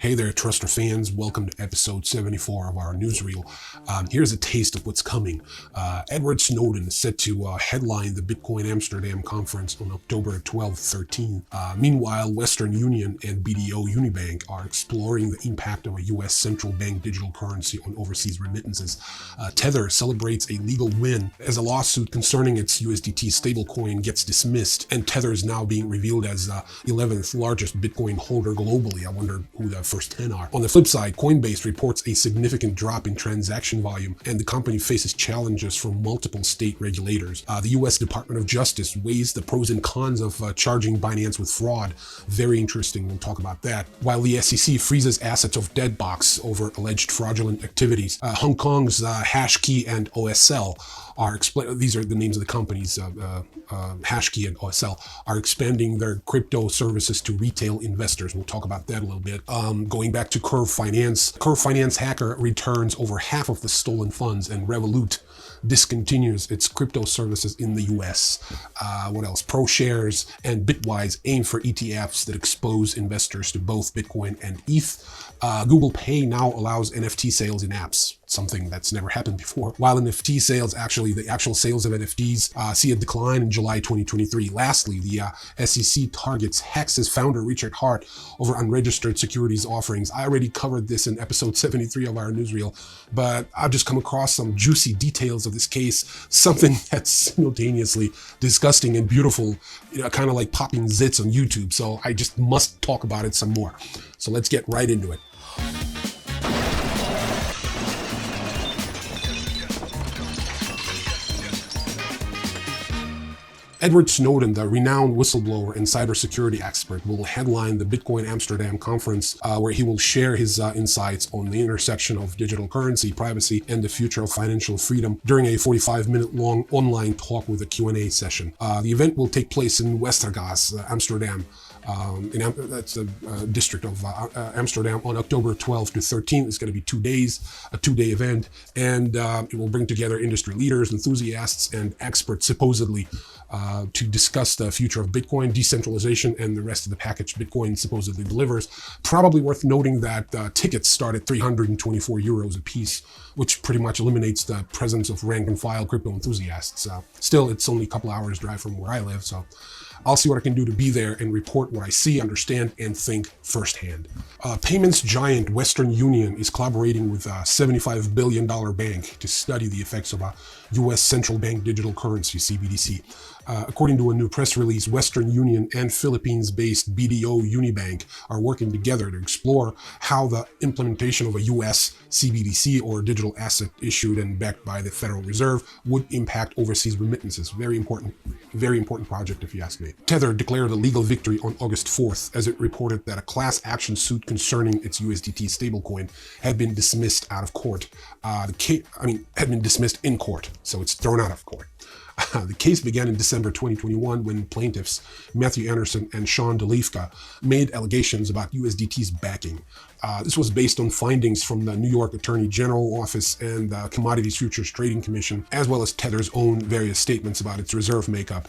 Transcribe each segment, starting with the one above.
Hey there, TRASTRA fans. Welcome to episode 74 of our Newsreel. Here's a taste of what's coming. Edward Snowden is set to headline the Bitcoin Amsterdam Conference on October 12-13. Meanwhile, Western Union and BDO Unibank are exploring the impact of a U.S. central bank digital currency on overseas remittances. Tether celebrates a legal win as a lawsuit concerning its USDT stablecoin gets dismissed, and Tether is now being revealed as the 11th largest Bitcoin holder globally. I wonder who the first 10 are. On the flip side, Coinbase reports a significant drop in transaction volume, and the company faces challenges from multiple state regulators. The U.S. Department of Justice weighs the pros and cons of charging Binance with fraud. Very interesting. We'll talk about that. While the SEC freezes assets of Deadbox over alleged fraudulent activities, Hong Kong's HashKey and OSL are these are the names of the companies. HashKey and OSL are expanding their crypto services to retail investors. We'll talk about that a little bit. Going back to Curve Finance hacker returns over half of the stolen funds, and Revolut discontinues its crypto services in the US. What else? ProShares and Bitwise aim for ETFs that expose investors to both Bitcoin and ETH. Google Pay now allows NFT sales in apps, something that's never happened before. While NFT sales, the actual sales of NFTs see a decline in July 2023. Lastly, the SEC targets Hex's founder Richard Hart over unregistered securities offerings. I already covered this in episode 73 of our newsreel, but I've just come across some juicy details of this case, something that's simultaneously disgusting and beautiful, kind of like popping zits on YouTube. So I just must talk about it some more. So let's get right into it. Edward Snowden, the renowned whistleblower and cybersecurity expert, will headline the Bitcoin Amsterdam Conference, where he will share his insights on the intersection of digital currency, privacy, and the future of financial freedom during a 45-minute-long online talk with a Q&A session. The event will take place in Westergaas, Amsterdam. That's a district of Amsterdam on October 12th to 13th. It's going to be 2 days, a 2-day event, and it will bring together industry leaders, enthusiasts, and experts supposedly to discuss the future of Bitcoin, decentralization, and the rest of the package Bitcoin supposedly delivers. Probably worth noting that tickets start at 324 euros a piece, which pretty much eliminates the presence of rank and file crypto enthusiasts. Still, it's only a couple hours drive from where I live, so I'll see what I can do to be there and report what I see, understand, and think firsthand. Payments giant Western Union is collaborating with a $75 billion bank to study the effects of a U.S. central bank digital currency, CBDC. According to a new press release, Western Union and Philippines-based BDO Unibank are working together to explore how the implementation of a U.S. CBDC, or digital asset issued and backed by the Federal Reserve, would impact overseas remittances. Very important project, if you ask me. Tether declared a legal victory on August 4th as it reported that a class action suit concerning its USDT stablecoin had been dismissed out of court. Had been dismissed in court, so it's thrown out of court. The case began in December 2021 when plaintiffs Matthew Anderson and Sean Delifka made allegations about USDT's backing. This was based on findings from the New York Attorney General Office and the Commodities Futures Trading Commission, as well as Tether's own various statements about its reserve makeup.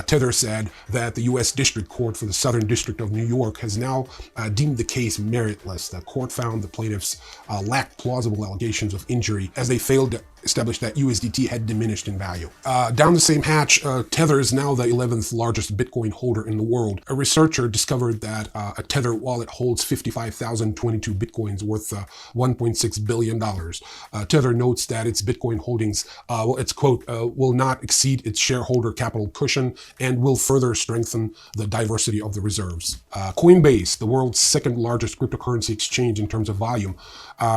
Tether said that the U.S. District Court for the Southern District of New York has now deemed the case meritless. The court found the plaintiffs lacked plausible allegations of injury, as they failed to establish that USDT had diminished in value. Down the same hatch, Tether is now the 11th largest Bitcoin holder in the world. A researcher discovered that a Tether wallet holds 55,022 Bitcoins worth $1.6 billion. Tether notes that its Bitcoin holdings, will not exceed its shareholder capital cushion and will further strengthen the diversity of the reserves. Coinbase, the world's second largest cryptocurrency exchange in terms of volume,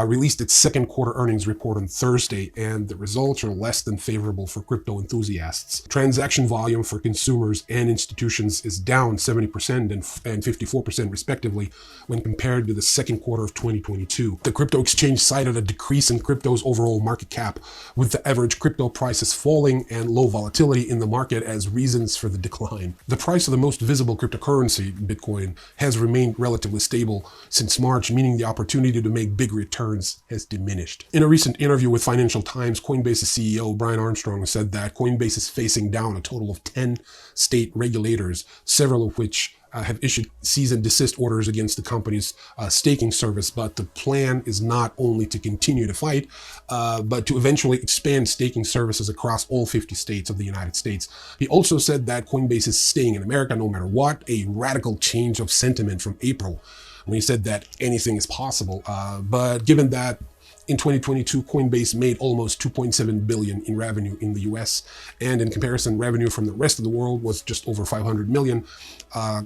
released its second quarter earnings report on Thursday, and the results are less than favorable for crypto enthusiasts. Transaction volume for consumers and institutions is down 70% and 54% respectively when compared to the second quarter of 2022. The crypto exchange cited a decrease in crypto's overall market cap, with the average crypto prices falling and low volatility in the market as reasons for the decline. The price of the most visible cryptocurrency, Bitcoin, has remained relatively stable since March, meaning the opportunity to make big returns has diminished. In a recent interview with Financial Times, Coinbase's CEO Brian Armstrong said that Coinbase is facing down a total of 10 state regulators, several of which have issued cease and desist orders against the company's staking service. But the plan is not only to continue to fight, but to eventually expand staking services across all 50 states of the United States. He also said that Coinbase is staying in America no matter what, a radical change of sentiment from April, when he said that anything is possible. But given that in 2022, Coinbase made almost $2.7 billion in revenue in the US, and in comparison, revenue from the rest of the world was just over $500 million.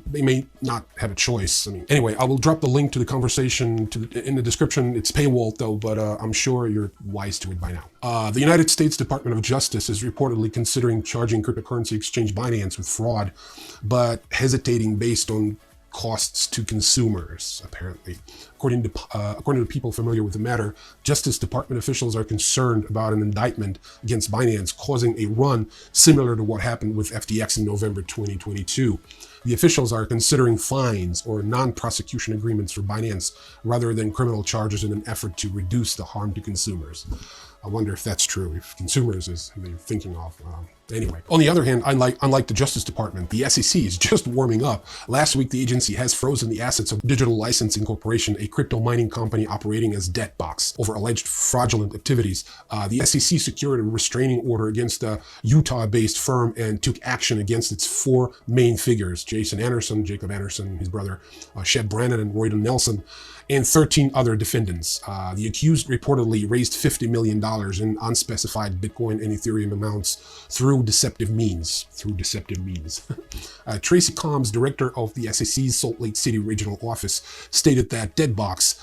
They may not have a choice. Anyway, I will drop the link to the conversation in the description. It's paywalled though, but I'm sure you're wise to it by now. The United States Department of Justice is reportedly considering charging cryptocurrency exchange Binance with fraud, but hesitating based on costs to consumers, apparently. According to people familiar with the matter, Justice Department officials are concerned about an indictment against Binance causing a run similar to what happened with FTX in November 2022. The officials are considering fines or non-prosecution agreements for Binance rather than criminal charges in an effort to reduce the harm to consumers. I wonder if that's true, if consumers is who they're thinking of. Anyway, on the other hand, unlike the Justice Department, the SEC is just warming up. Last week, the agency has frozen the assets of Digital Licensing Corporation, a crypto mining company operating as debt box, over alleged fraudulent activities. The SEC secured a restraining order against a Utah-based firm and took action against its four main figures: Jason Anderson, Jacob Anderson, his brother, Shep Brannon, and Royden Nelson, and 13 other defendants. The accused reportedly raised $50 million in unspecified Bitcoin and Ethereum amounts through deceptive means. Tracy Combs, director of the SEC's Salt Lake City regional office, stated that DEBT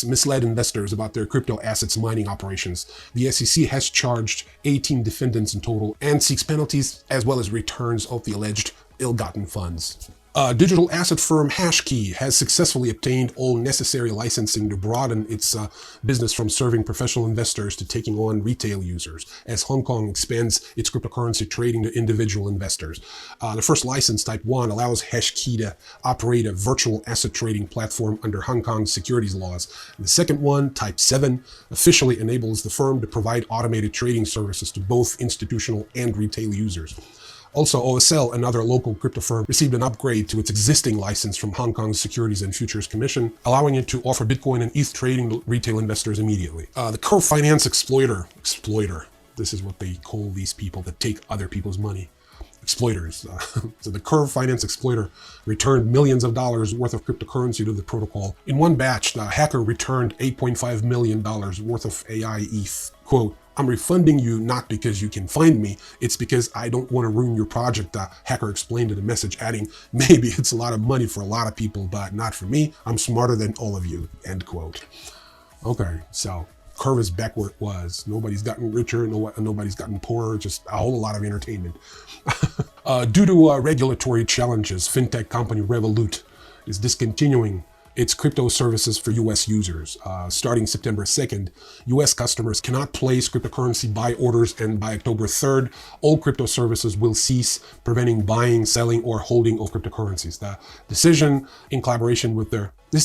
misled investors about their crypto assets mining operations. The SEC has charged 18 defendants in total and seeks penalties as well as returns of the alleged ill-gotten funds. Digital asset firm HashKey has successfully obtained all necessary licensing to broaden its business from serving professional investors to taking on retail users, as Hong Kong expands its cryptocurrency trading to individual investors. The first license, Type 1, allows HashKey to operate a virtual asset trading platform under Hong Kong's securities laws. And the second one, Type 7, officially enables the firm to provide automated trading services to both institutional and retail users. Also, OSL, another local crypto firm, received an upgrade to its existing license from Hong Kong's Securities and Futures Commission, allowing it to offer Bitcoin and ETH trading to retail investors immediately. The Curve Finance exploiter, this is what they call these people that take other people's money. Exploiters. So the Curve Finance exploiter returned millions of dollars worth of cryptocurrency to the protocol. In one batch, the hacker returned $8.5 million worth of AI ETH. Quote, "I'm refunding you not because you can find me, it's because I don't want to ruin your project," the hacker explained in a message, adding, "Maybe it's a lot of money for a lot of people, but not for me. I'm smarter than all of you," end quote. Okay, so Curve is back where it was. Nobody's gotten richer, nobody's gotten poorer, just a whole lot of entertainment. Due to regulatory challenges, fintech company Revolut is discontinuing its crypto services for US users. Starting September 2nd, US customers cannot place cryptocurrency buy orders, and by October 3rd, all crypto services will cease, preventing buying, selling, or holding of cryptocurrencies. This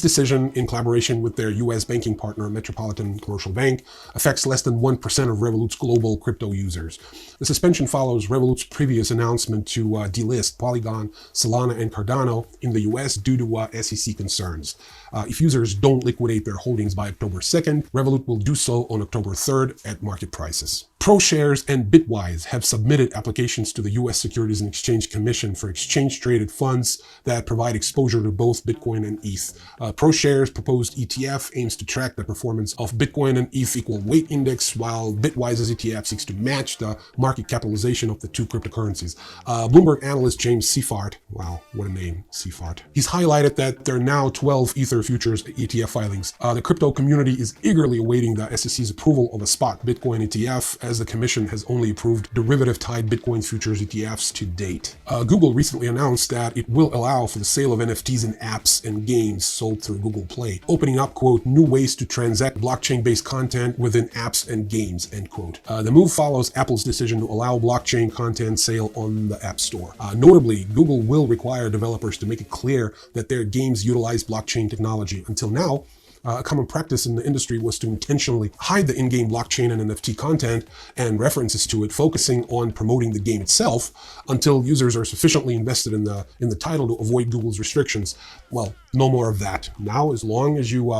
decision, in collaboration with their US banking partner, Metropolitan Commercial Bank, affects less than 1% of Revolut's global crypto users. The suspension follows Revolut's previous announcement to delist Polygon, Solana, and Cardano in the US due to SEC concerns. If users don't liquidate their holdings by October 2nd, Revolut will do so on October 3rd at market prices. ProShares and Bitwise have submitted applications to the US Securities and Exchange Commission for exchange-traded funds that provide exposure to both Bitcoin and ETH. ProShares' proposed ETF aims to track the performance of Bitcoin and ETH equal weight index, while Bitwise's ETF seeks to match the market capitalization of the two cryptocurrencies. Bloomberg analyst James Seifert, wow, what a name, Seifert. He's highlighted that there are now 12 Ether futures ETF filings. The crypto community is eagerly awaiting the SEC's approval of a spot Bitcoin ETF, as the commission has only approved derivative-tied Bitcoin futures ETFs to date. Google recently announced that it will allow for the sale of NFTs in apps and games sold through Google Play, opening up, quote, "new ways to transact blockchain-based content within apps and games," end quote. The move follows Apple's decision to allow blockchain content sale on the App Store. Notably, Google will require developers to make it clear that their games utilize blockchain technology. Until now, A common practice in the industry was to intentionally hide the in-game blockchain and NFT content and references to it, focusing on promoting the game itself until users are sufficiently invested in the title to avoid Google's restrictions. Well, no more of that. Now, as long as you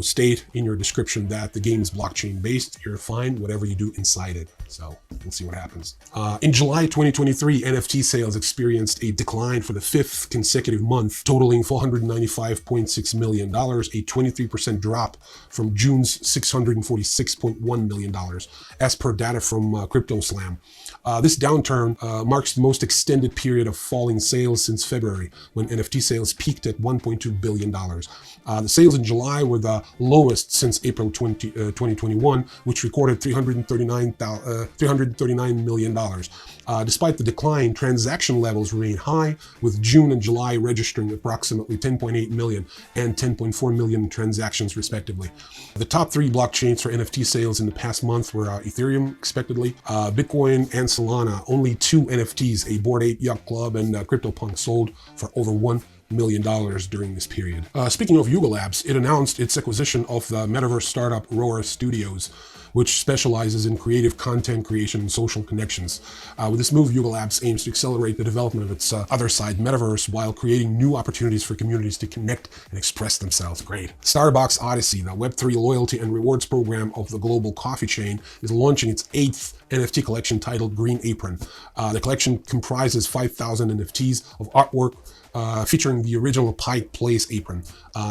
state in your description that the game is blockchain based, you're fine, whatever you do inside it. So we'll see what happens. In July 2023, NFT sales experienced a decline for the 5th consecutive month, totaling $495.6 million, a 23% drop from June's $646.1 million, as per data from CryptoSlam. This downturn marks the most extended period of falling sales since February, when NFT sales peaked at $1.2 billion. The sales in July were the lowest since April 2021, which recorded $339 million. Despite the decline, transaction levels remain high, with June and July registering approximately 10.8 million and 10.4 million transactions, respectively. The top 3 blockchains for NFT sales in the past month were Ethereum, expectedly, Bitcoin, and Solana. Only 2 NFTs, a Bored Ape Yacht Club and CryptoPunk, sold for over $1 million during this period. Speaking of Yuga Labs, it announced its acquisition of the metaverse startup Roar Studios, which specializes in creative content creation and social connections. With this move, Yuga Labs aims to accelerate the development of its other side, metaverse, while creating new opportunities for communities to connect and express themselves. Great. Starbucks Odyssey, the Web3 loyalty and rewards program of the global coffee chain, is launching its 8th NFT collection titled Green Apron. The collection comprises 5,000 NFTs of artwork featuring the original Pike Place apron,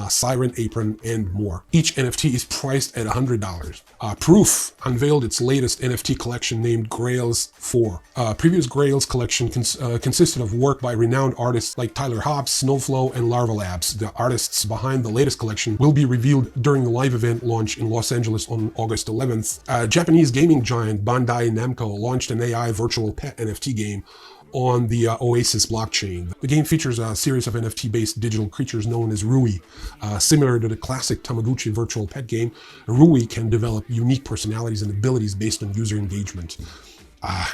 Siren apron, and more. Each NFT is priced at $100. Proof unveiled its latest NFT collection named Grails 4. Previous Grails collection consisted of work by renowned artists like Tyler Hobbs, Snowflow, and Larva Labs. The artists behind the latest collection will be revealed during the live event launch in Los Angeles on August 11th. Japanese gaming giant Bandai Namco launched an AI virtual pet NFT game on the Oasis blockchain. The game features a series of NFT-based digital creatures known as Rui. Similar to the classic Tamagotchi virtual pet game, Rui can develop unique personalities and abilities based on user engagement.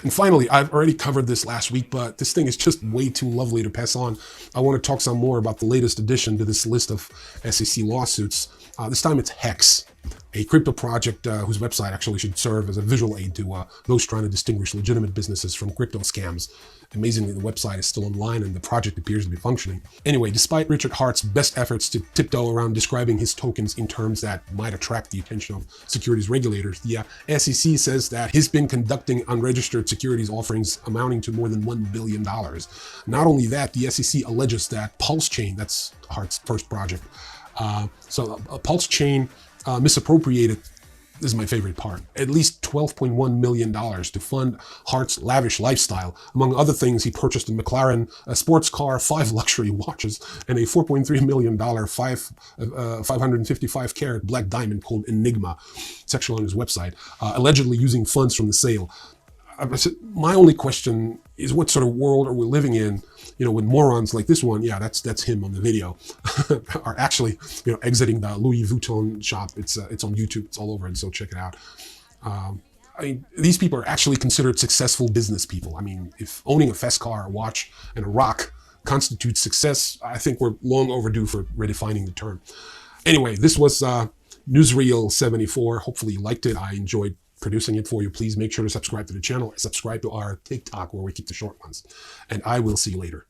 And finally, I've already covered this last week, but this thing is just way too lovely to pass on. I want to talk some more about the latest addition to this list of SEC lawsuits. This time it's Hex, a crypto project whose website actually should serve as a visual aid to those trying to distinguish legitimate businesses from crypto scams. Amazingly, the website is still online and the project appears to be functioning. Anyway, despite Richard Hart's best efforts to tiptoe around describing his tokens in terms that might attract the attention of securities regulators, the SEC says that he's been conducting unregistered securities offerings amounting to more than $1 billion. Not only that, the SEC alleges that Pulse Chain, that's Hart's first project, Pulse Chain misappropriated, this is my favorite part, at least $12.1 million to fund Hart's lavish lifestyle. Among other things, he purchased a McLaren, a sports car, 5 luxury watches, and a $4.3 million 555-carat black diamond called Enigma, section on his website, allegedly using funds from the sale. My only question is, what sort of world are we living in, when morons like this one, that's him on the video, are actually, exiting the Louis Vuitton shop. It's on YouTube, it's all over, and so check it out. These people are actually considered successful business people. If owning a fast car, a watch, and a rock constitutes success, I think we're long overdue for redefining the term. Anyway, this was Newsreel 74. Hopefully you liked it. I enjoyed producing it for you. Please make sure to subscribe to the channel, subscribe to our TikTok where we keep the short ones, and I will see you later.